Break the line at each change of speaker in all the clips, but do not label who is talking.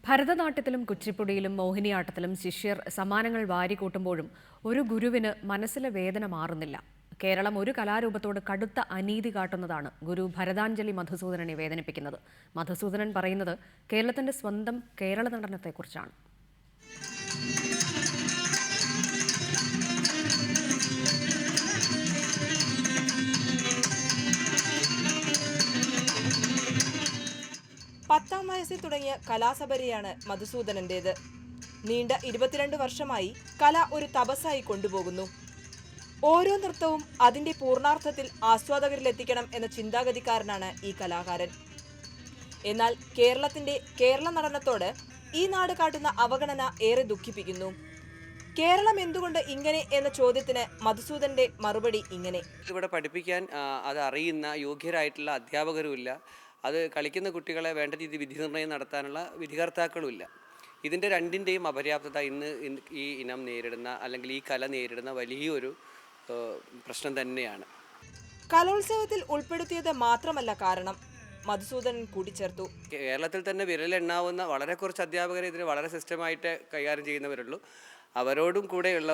ഭരതനാട്യത്തിലും കുച്ചിപ്പുടിയിലും മോഹിനിയാട്ടത്തിലും ശിഷ്യർ സമ്മാനങ്ങൾ വാരിക്കൂട്ടുമ്പോഴും ഒരു ഗുരുവിന് മനസ്സിലെ വേദന മാറുന്നില്ല. കേരളം ഒരു കലാരൂപത്തോട് കടുത്ത അനീതി കാട്ടുന്നതാണ് ഗുരു ഭരതാഞ്ജലി മധുസൂദനനെ വേദനിപ്പിക്കുന്നത്. മധുസൂദനൻ പറയുന്നത് കേരളത്തിന്റെ സ്വന്തം കേരള നടനത്തെക്കുറിച്ചാണ്.
പത്താം വയസ്സിൽ തുടങ്ങിയ കലാസബരിയാണ് മധുസൂദനന്റേത്. നീണ്ട 22 വർഷമായി കല ഒരു തപസ്സായി കൊണ്ടുപോകുന്നു. ഓരോ നൃത്തവും അതിന്റെ പൂർണ്ണാർത്ഥത്തിൽ ആസ്വാദകരിലെത്തിക്കണം എന്ന ചിന്താഗതിക്കാരനാണ് ഈ കലാകാരൻ. എന്നാൽ കേരളത്തിന്റെ കേരള നടനത്തോട് ഈ നാട് കാട്ടുന്ന അവഗണന ഏറെ ദുഃഖിപ്പിക്കുന്നു. കേരളം എന്തുകൊണ്ട് ഇങ്ങനെ എന്ന ചോദ്യത്തിന് മധുസൂദന്റെ മറുപടി ഇങ്ങനെ:
ഇവിടെ പഠിപ്പിക്കാൻ അത് അറിയുന്ന യോഗ്യരായിട്ടുള്ള അധ്യാപകരുമില്ല. അത് കളിക്കുന്ന കുട്ടികളെ വേണ്ട രീതി വിധി നിർണ്ണയം നടത്താനുള്ള വിധികർത്താക്കളുമില്ല. ഇതിൻ്റെ രണ്ടിൻ്റെയും അപര്യാപ്തത ഇന്ന് ഈ ഇനം നേരിടുന്ന അല്ലെങ്കിൽ ഈ കല നേരിടുന്ന വലിയൊരു പ്രശ്നം തന്നെയാണ്.
കലോത്സവത്തിൽ ഉൾപ്പെടുത്തിയത് മാത്രമല്ല കാരണം, മധുസൂദനൻ കൂട്ടിച്ചേർത്തു.
കേരളത്തിൽ തന്നെ വിരലെണ്ണാവുന്ന വളരെ കുറച്ച് അധ്യാപകരെ ഇതിന് വളരെ സിസ്റ്റമായിട്ട് കൈകാര്യം ചെയ്യുന്നവരുള്ളൂ. അവരോടും കൂടെയുള്ള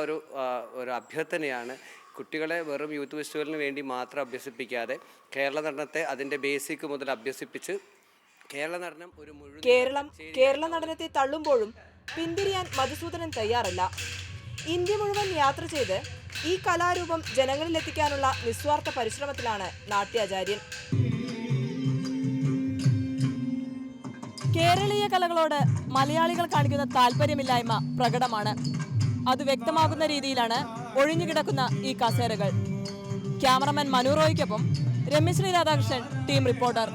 ഒരു അഭ്യർത്ഥനയാണ് കുട്ടികളെ വെറും യൂത്ത് ഫെസ്റ്റിവലിന് വേണ്ടി മാത്രം അഭ്യസിപ്പിക്കാതെ കേരള നടനത്തെ അതിൻ്റെ ബേസിക് മുതൽ അഭ്യസിപ്പിച്ച് കേരള നടനം ഒരു മുഴുവൻ
കേരള നടനത്തെ തള്ളുമ്പോഴും പിന്തിരിയാൻ മധുസൂദനൻ തയ്യാറല്ല. ഇന്ത്യ മുഴുവൻ യാത്ര ചെയ്ത് ഈ കലാരൂപം ജനങ്ങളിലെത്തിക്കാനുള്ള നിസ്വാർത്ഥ പരിശ്രമത്തിലാണ് നാട്യാചാര്യൻ. കേരളീയ കലകളോട് മലയാളികൾ കാണിക്കുന്ന താല്പര്യമില്ലായ്മ പ്രകടമാണ്. അത് വ്യക്തമാകുന്ന രീതിയിലാണ് ഒഴിഞ്ഞുകിടക്കുന്ന ഈ കസേരകൾ. ക്യാമറമാൻ മനു റോയ്ക്കൊപ്പം രമ്യശ്രീ രാധാകൃഷ്ണൻ, ടീം റിപ്പോർട്ടർ.